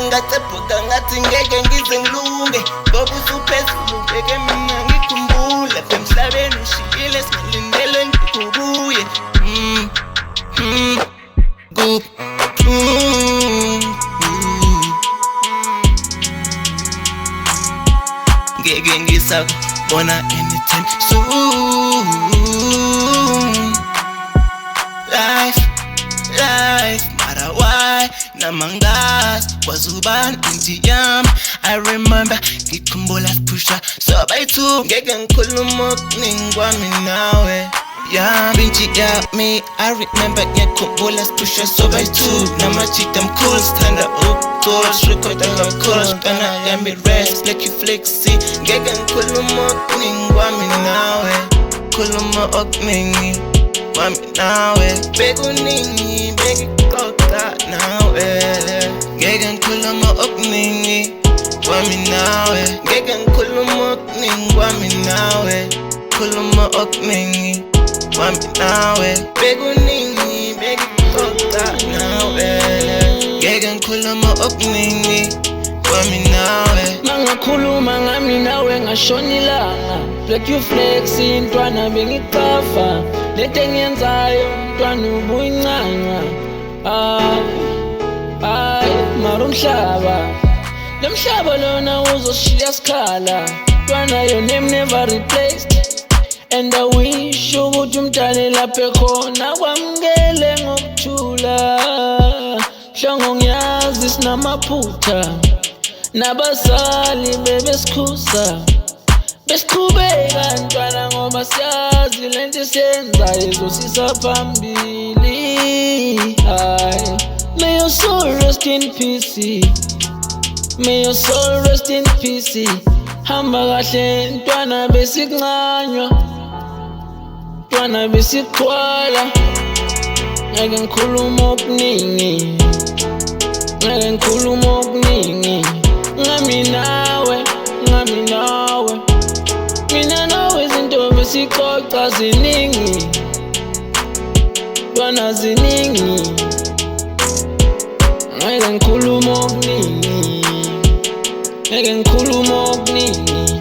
ngacephuka ngathi ngeke ngize ngilunge ngoba usuphezulu beke mina ngikhumbula emhlabeni ushiyile singilindele ngikubuye ngeke ngisakubona anytime soon. Life, matter why, namangas, wazubani inti yami. I remember, ngikhumbula sipusha sobaitu ngeke ngikhuluma okuningi kwami nawe. Yeah, binti yami, I remember ngikhumbula sipusha sobaitu namachita mkhulu stand up course, record the course, gonna get me rest, like you flexi. Ngeke ngikhuluma okuningi kwami nawe, khuluma okuningi kwami nawe, bekuningi bekixoxa nawe. Ngeke ngikhuluma okuningi kwami nawe, ngeke ngikhuluma okuningi kwami nawe, khuluma okuningi kwami nawe, bekuningi bekixoxa nawe. Ngeke ngikhuluma okuningi kwami nawe. Mangakhuluma ngami nawe ngashonilanga, like you flexi ntwana bengiqafa, lento engiyenzayo mntwana ubuyincanga. Mara umhlaba, lo mhlaba lona uzoshiya sikhala, ntwana your name never replaced. And I wish ukuthi umntane lapha ekhona kwamukele ngokuthula. Shongo ngiyazi sinamaphutha, nabazali bebesikhusa, besiqhubeka ntwana ngoba siyazi lento esiyenzayo izosisa phambili. May your soul rest in peace, may your soul rest in peace. Hamba kahle ntwana besincanywa, ntwana besiqhwala. Ngeke ngikhuluma okuningi, ngeke ngikhuluma okuningi ngami nawe, ngami nawe. Mina nawe izinto besixoxa ziningi, ntwana ziningi. Ngeke ngikhuluma okuningi, ngeke ngikhuluma okuningi.